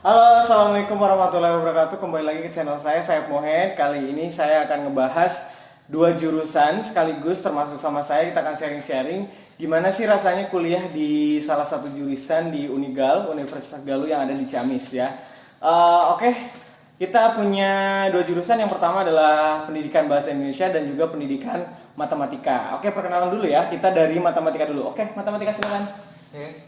Halo, assalamualaikum warahmatullahi wabarakatuh. Kembali lagi ke channel saya Mohen. Kali ini saya akan ngebahas dua jurusan sekaligus, termasuk sama saya kita akan sharing-sharing gimana sih rasanya kuliah di salah satu jurusan di Unigal, Universitas Galuh yang ada di Ciamis ya. Oke, kita punya dua jurusan. Yang pertama adalah pendidikan bahasa Indonesia dan juga pendidikan matematika. Oke, perkenalan dulu ya. Kita dari matematika dulu. Oke, matematika silakan.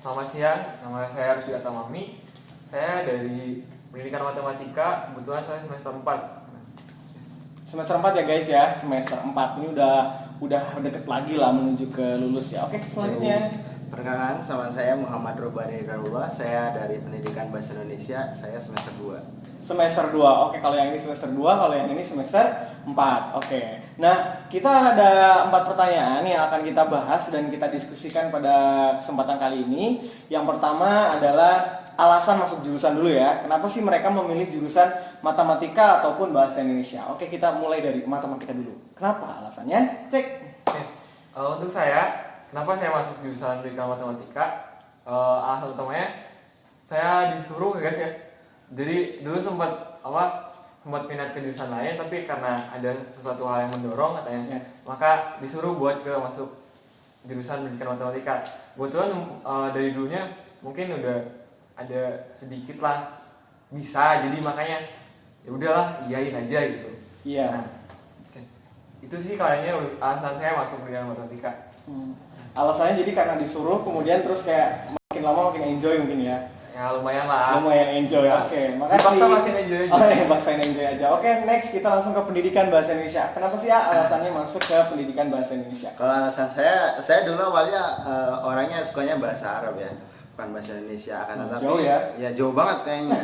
Selamat siang. Nama saya Arfi Atamami. Saya dari Pendidikan Matematika, kebetulan saya semester 4. Semester 4 ya guys ya, semester 4 ini udah deket lagi lah menuju ke lulus ya. Oke, selanjutnya. Perkenalkan, sama saya Muhammad Robani Ibrahimullah. Saya dari Pendidikan Bahasa Indonesia, saya semester 2. Semester 2. Oke, kalau yang ini semester 2, kalau yang ini semester 4. Oke. Nah, kita ada 4 pertanyaan yang akan kita bahas dan kita diskusikan pada kesempatan kali ini. Yang pertama adalah alasan masuk jurusan dulu ya. Kenapa sih mereka memilih jurusan matematika ataupun bahasa Indonesia? Oke, kita mulai dari matematika dulu. Kenapa alasannya? Cek. Untuk saya, kenapa saya masuk jurusan Pendidikan Matematika? Alasan utamanya saya disuruh ya guys ya. Jadi dulu sempat minat ke jurusan lain, tapi karena ada sesuatu hal yang mendorong katanya, maka disuruh buat masuk jurusan Pendidikan Matematika. Kebetulan dari dulunya mungkin udah ada sedikit lah bisa, jadi makanya ya udahlah iyain aja gitu. Iya. Nah, itu sih kayaknya alasan saya masuk Pendidikan Matematika. Alasannya jadi karena disuruh, kemudian terus kayak makin lama makin enjoy mungkin ya. Ya lumayan lah. Lumayan enjoy. Ya. Oke, makasih. Dipaksa makin enjoy aja. Oh ya, paksain enjoy aja. Oke, next kita langsung ke pendidikan bahasa Indonesia. Kenapa sih ya alasannya masuk ke pendidikan bahasa Indonesia? Kalau alasan saya dulu awalnya orangnya sukanya bahasa Arab ya, bukan bahasa Indonesia. Akan tetapi Jauh ya? Ya jauh banget kayaknya.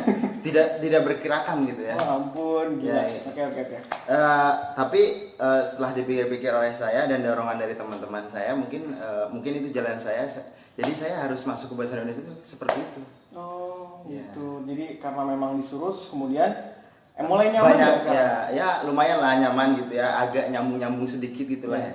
tidak berkirakan gitu ya. Oh ampun, gila. Ya, Oke. Tapi setelah dipikir-pikir oleh saya dan dorongan dari teman-teman saya, mungkin itu jalan saya. Jadi saya harus masuk ke bahasa Indonesia itu seperti itu. Oh, Ya. gitu. Jadi karena memang disuruh, terus kemudian mulai nyaman Banyak sekarang? ya lumayan lah nyaman gitu ya, agak nyambung sedikit gitu lah ya.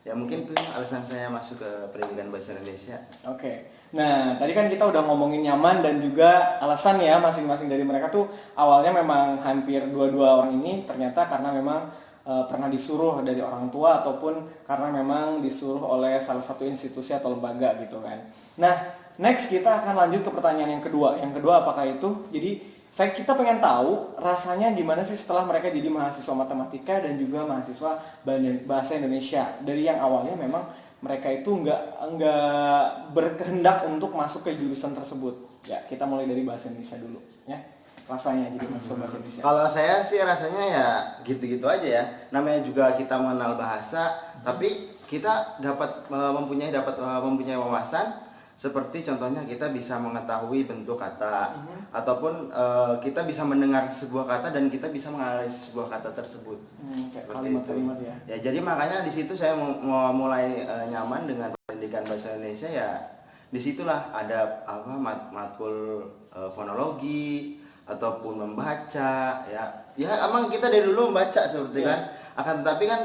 Ya mungkin itu alasan saya masuk ke pendidikan bahasa Indonesia. Oke. Nah, tadi kan kita udah ngomongin nyaman dan juga alasan ya masing-masing dari mereka tuh awalnya memang hampir dua-dua orang ini ternyata karena memang pernah disuruh dari orang tua ataupun karena memang disuruh oleh salah satu institusi atau lembaga gitu kan. Nah, next kita akan lanjut ke pertanyaan yang kedua. Yang kedua apakah itu? Jadi kita pengen tahu rasanya gimana sih setelah mereka jadi mahasiswa matematika dan juga mahasiswa bahasa Indonesia dari yang awalnya memang mereka itu nggak berkehendak untuk masuk ke jurusan tersebut. Ya, kita mulai dari bahasa Indonesia dulu ya. Rasanya jadi masuk bahasa Indonesia. Kalau saya sih rasanya ya gitu-gitu aja ya. Namanya juga kita mengenal bahasa, tapi kita dapat mempunyai wawasan seperti contohnya kita bisa mengetahui bentuk kata ataupun kita bisa mendengar sebuah kata dan kita bisa menganalisis sebuah kata tersebut. Kayak kalimat-kalimat ya. Ya, jadi makanya di situ saya mau mulai nyaman dengan pendidikan bahasa Indonesia ya. Disitulah ada matkul fonologi ataupun membaca ya emang kita dari dulu membaca seperti kan, akan tetapi kan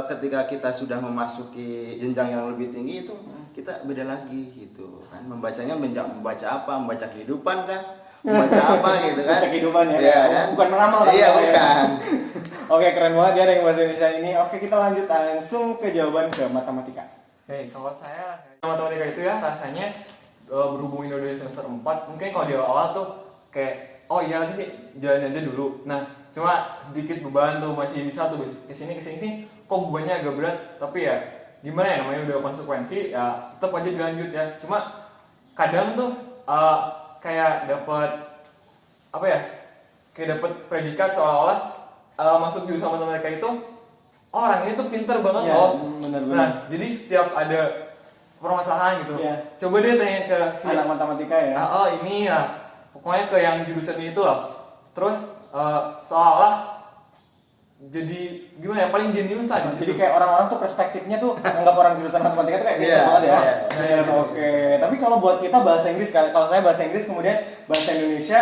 ketika kita sudah memasuki jenjang yang lebih tinggi itu kita beda lagi gitu kan, membacanya membaca apa, membaca kehidupan kan, membaca apa gitu kan, Baca kehidupan ya, kan? bukan meramal Iya tapi bukan. Oke, keren banget ya dengan bahasa Indonesia ini. Oke, kita lanjut langsung ke jawaban ke matematika. Kalau saya matematika itu ya rasanya berhubung Indonesia semester 4, mungkin kalau di awal tuh kayak oh iya sih jalan aja dulu. Nah, cuma sedikit beban tuh masih bisa tuh kesini kok bebannya agak berat, tapi ya gimana ya, namanya udah konsekuensi ya tetap aja dilanjut ya. Cuma kadang tuh kayak dapat predikat seolah-olah masuk jurusan matematika itu orang ini tuh pinter banget Ya, loh. benar-benar. Nah, jadi setiap ada permasalahan gitu, Ya. coba deh tanya ke Anak matematika ya. ini ya, pokoknya ke yang jurusan itu lah. Terus seolah-olah jadi gimana ya, paling jenius lah. Jadi kayak orang-orang tuh perspektifnya tuh anggap orang jurusan matematika tuh kayak gitu banget ya. Oke. Tapi kalau buat kita bahasa Inggris, kalau saya bahasa Inggris kemudian bahasa Indonesia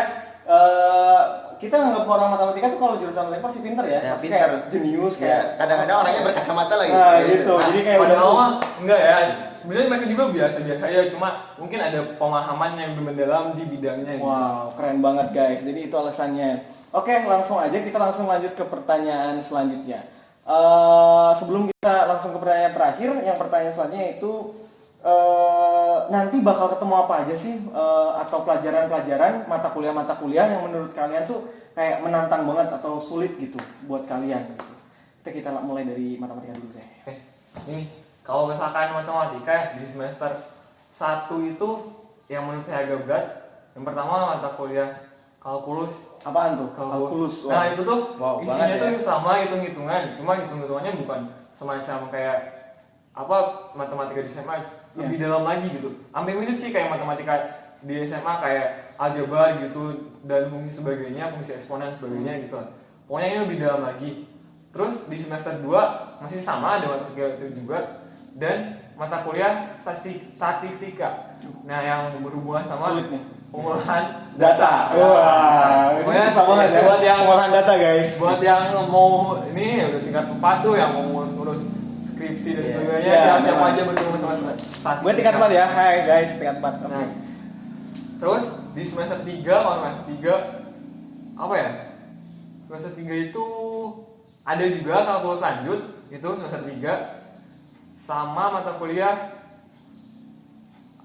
kita nganggap orang matematika tuh kalau jurusan matematika pasti pinter ya, Ya, pasti pinter. kayak jenius Ya, kayak kadang-kadang orangnya berkacamata lagi. nah gitu. Jadi kayak udah Padahal mah enggak ya. Sebenarnya mereka juga biasa-biasa aja, cuma mungkin ada pemahaman yang lebih mendalam di bidangnya. Gitu. wow, keren banget guys. Jadi itu alasannya. Oke, langsung aja kita langsung lanjut ke pertanyaan selanjutnya. Sebelum kita langsung ke pertanyaan terakhir, yang pertanyaan selanjutnya itu nanti bakal ketemu apa aja sih atau pelajaran-pelajaran mata kuliah yang menurut kalian tuh kayak menantang banget atau sulit gitu buat kalian gitu. Kita mulai dari matematika dulu deh. Ini kalau misalkan matematika di semester 1 itu yang menurut saya agak berat. Yang pertama mata kuliah kalkulus. Apaan tuh? Kalkulus. Nah itu tuh Wow, isinya banget tuh ya. sama hitung-hitungan, cuma hitung-hitungannya bukan semacam kayak apa matematika di SMA, lebih dalam lagi gitu. Hampir mirip sih kayak matematika di SMA kayak aljabar gitu dan fungsi sebagainya, fungsi eksponen sebagainya gitu. Pokoknya ini lebih dalam lagi. Terus di semester 2 masih sama ada matematika itu juga dan mata kuliah statistika. Nah yang berhubungan sama Sulit nih. pengolahan Data. Wah, Pokoknya ini susah banget ya. buat yang Pengolahan data guys. buat yang mau ini udah tingkat 4 tuh yang mau ngurus skripsi dan Iya. sebagainya Iya, siapa memang. aja berhubungan sama statistika. Gue tingkat 4 ya. Hai guys, tingkat 4. Oke. Nah, terus di semester 3 kalau semester 3 apa ya? Semester 3 itu ada juga kalkulus lanjut itu semester 3 sama mata kuliah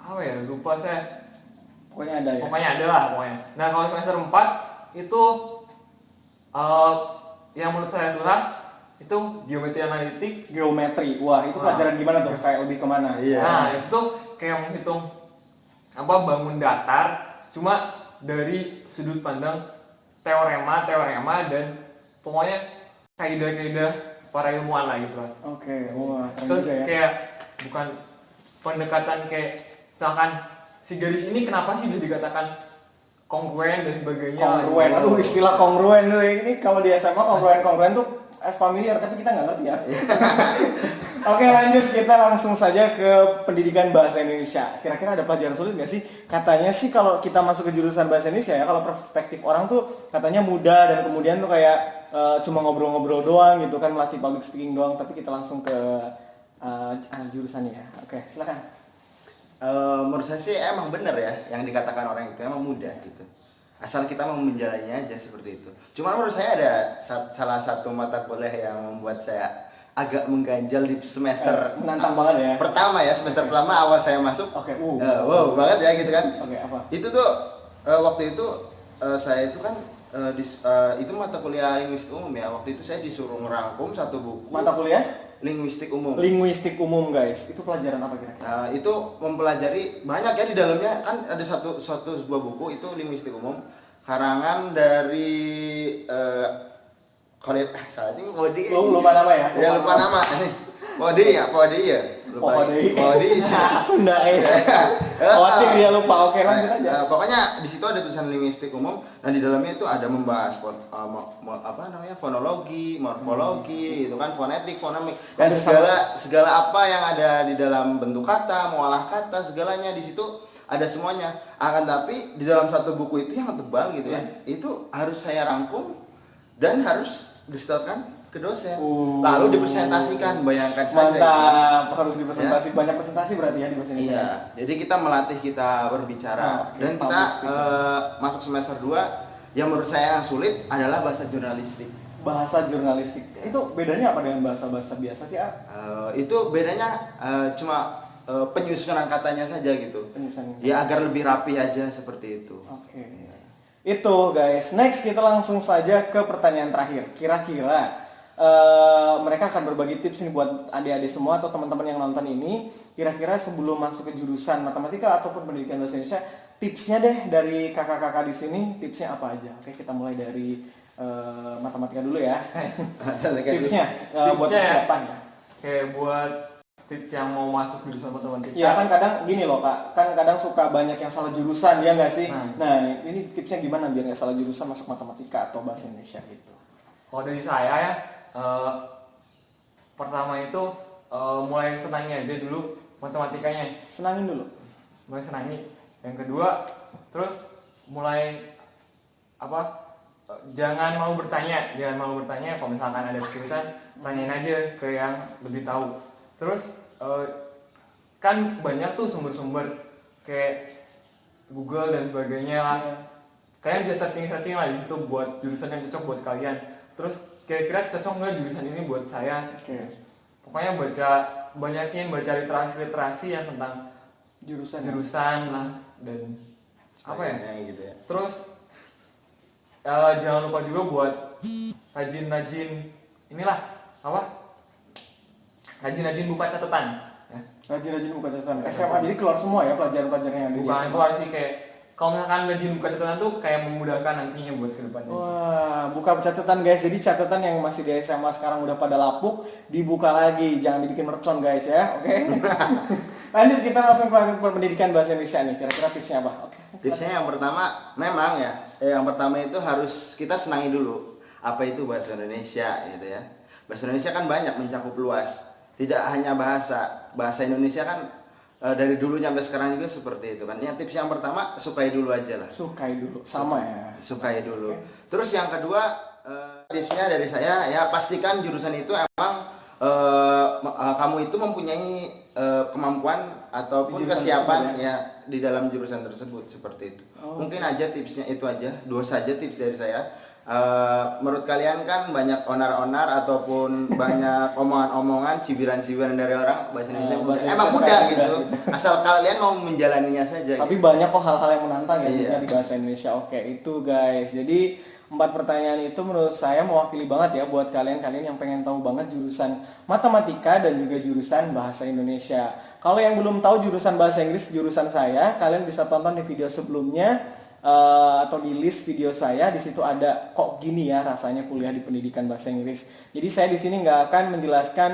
apa ya? Lupa saya. Pokoknya ada ya. Pokoknya ada lah pokoknya. Nah kalau semester 4 itu yang menurut saya susah itu geometri analitik. Geometri. Wah, itu pelajaran gimana tuh? Kayak lebih kemana? Iya. Nah itu tuh kayak menghitung apa bangun datar cuma dari sudut pandang teorema dan pokoknya kaidah-kaidah para ilmuwan lah gitu lah. Oke, wah keren Terus juga ya. kayak bukan pendekatan kayak misalkan si garis ini kenapa sih bisa dikatakan kongruen dan sebagainya. Kongruen, aduh istilah kongruen tuh ini kalau di SMA kongruen tuh familiar tapi kita nggak ngerti ya. Oke lanjut, kita langsung saja ke pendidikan bahasa Indonesia. Kira-kira ada pelajaran sulit nggak sih? Katanya sih kalau kita masuk ke jurusan bahasa Indonesia ya, kalau perspektif orang tuh katanya mudah dan kemudian tuh kayak cuma ngobrol-ngobrol doang gitu kan, melatih public speaking doang. Tapi kita langsung ke jurusannya ya. Oke, silakan. Menurut saya sih emang bener ya yang dikatakan orang itu emang mudah gitu, asal kita mau menjalaninya aja seperti itu. Cuma menurut saya ada salah satu mata kuliah yang membuat saya agak mengganjal di semester Menantang banget ya. pertama ya, semester pertama awal saya masuk. Oke, wow banget ya gitu kan. Oke, apa? Itu tuh waktu itu saya itu kan itu mata kuliah linguistik umum ya. Waktu itu saya disuruh ngerangkum satu buku Mata kuliah? linguistik umum. Linguistik umum guys, itu pelajaran apa kira-kira? Itu mempelajari banyak ya di dalamnya, kan ada sebuah buku itu linguistik umum karangan dari Khalid salah sih Podi. Lupa nama ya? Ya lupa nama. Podi ya. Podi. Sunda khawatir dia lupa. Oke lanjut aja. Pokoknya di situ ada tulisan linguistik umum dan di dalamnya itu ada membahas apa namanya fonologi, morfologi, itu kan fonetik, fonemik dan segala apa yang ada di dalam bentuk kata, mualah kata, segalanya di situ ada semuanya. Akan tapi di dalam satu buku itu yang tebal gitu kan, itu harus saya rangkum dan harus disetorkan ke dosen. Lalu dipresentasikan, bayangkan saja. Mantap, harus dipresentasi, banyak presentasi berarti ya di bahasa Indonesia. Iya, jadi kita melatih kita berbicara. Dan kita masuk semester 2 yang menurut saya yang sulit adalah bahasa jurnalistik. Bahasa jurnalistik. Itu bedanya apa dengan bahasa-bahasa biasa sih, A? Itu bedanya cuma penyusunan katanya saja gitu. Penyusunan. Ya agar lebih rapi aja seperti itu. Oke. Itu guys. Next kita langsung saja ke pertanyaan terakhir. Kira-kira mereka akan berbagi tips nih buat adik-adik semua atau teman-teman yang nonton ini. Kira-kira sebelum masuk ke jurusan matematika ataupun pendidikan bahasa Indonesia, tipsnya deh dari kakak-kakak di sini, tipsnya apa aja? Oke, kita mulai dari matematika dulu ya. Tipsnya buat persiapan ya. Kayak buat tips yang mau masuk jurusan matematika. Iya kan kadang gini loh Kak, kan kadang suka banyak yang salah jurusan ya nggak sih? Nah ini tipsnya gimana biar nggak salah jurusan masuk matematika atau bahasa Indonesia gitu? Kalau dari saya ya, pertama itu mulai senangi aja dulu matematikanya. Senangin dulu. Mulai senangi. Yang kedua, terus mulai jangan mau bertanya, kalau misalkan ada kesulitan tanyain aja ke yang lebih tahu. Terus kan banyak tuh sumber-sumber kayak Google dan sebagainya lah. Kalian bisa searching lah di YouTube buat jurusan yang cocok buat kalian. Terus kira-kira cocok nggak jurusan ini buat saya? Pokoknya banyakin baca literasi yang tentang jurusan lah dan apa ya? Gitu ya. Terus jangan lupa juga buat rajin-rajin buka catatan ya. Rajin-rajin buka catatan. SMA jadi keluar semua ya pelajaran-pelajaran yang ada di Bukan SMA. keluar sih, kayak kalau misalkan rajin buka catatan tuh kayak memudahkan nantinya buat kedepannya. Wah, buka catatan guys. Jadi catatan yang masih di SMA sekarang udah pada lapuk, dibuka lagi. Jangan dibikin mercon guys ya, oke? Lanjut, kita langsung ke pendidikan bahasa Indonesia nih. Kira-kira tipsnya apa? Tipsnya yang pertama memang ya, yang pertama itu harus kita senangi dulu apa itu bahasa Indonesia gitu ya. Bahasa Indonesia kan banyak, mencakup luas. Tidak hanya bahasa Indonesia kan dari dulu sampai sekarang juga seperti itu kan. Yang tips yang pertama, sukai dulu aja lah. Sukai dulu, sama ya. Sukai dulu. Terus yang kedua, tipsnya dari saya ya, pastikan jurusan itu emang kamu itu mempunyai kemampuan ataupun kesiapan ya di dalam jurusan tersebut, seperti itu. Mungkin aja tipsnya itu aja, 2 saja tips dari saya. Menurut kalian kan banyak onar-onar ataupun banyak omongan-omongan, cibiran-cibiran dari orang bahasa Indonesia emang mudah gitu. Asal kalian mau menjalaninya saja. Tapi gitu. banyak kok hal-hal yang menantang ya Iya. di bahasa Indonesia. Oke, itu guys. Jadi 4 pertanyaan itu menurut saya mewakili banget ya buat kalian-kalian yang pengen tahu banget jurusan matematika dan juga jurusan bahasa Indonesia. Kalau yang belum tahu jurusan bahasa Inggris jurusan saya, kalian bisa tonton di video sebelumnya atau di list video saya. Di situ ada kok gini ya rasanya kuliah di pendidikan bahasa Inggris. Jadi saya di sini nggak akan menjelaskan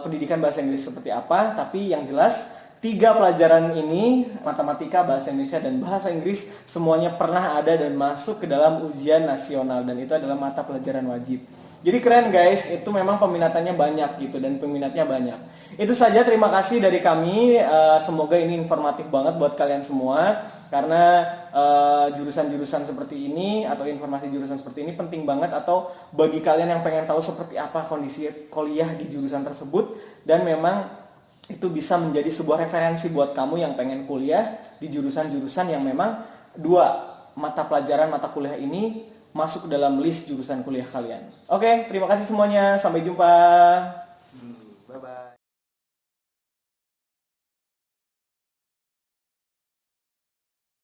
pendidikan bahasa Inggris seperti apa, tapi yang jelas 3 pelajaran ini, matematika, bahasa Indonesia, dan bahasa Inggris, semuanya pernah ada dan masuk ke dalam ujian nasional, dan itu adalah mata pelajaran wajib. Jadi keren guys, itu memang peminatannya banyak gitu, dan peminatnya banyak. Itu saja, terima kasih dari kami, semoga ini informatif banget buat kalian semua, karena jurusan-jurusan seperti ini, atau informasi jurusan seperti ini penting banget, atau bagi kalian yang pengen tahu seperti apa kondisi kuliah di jurusan tersebut, dan memang itu bisa menjadi sebuah referensi buat kamu yang pengen kuliah di jurusan-jurusan yang memang 2 mata kuliah ini masuk dalam list jurusan kuliah kalian. Oke, terima kasih semuanya. Sampai jumpa.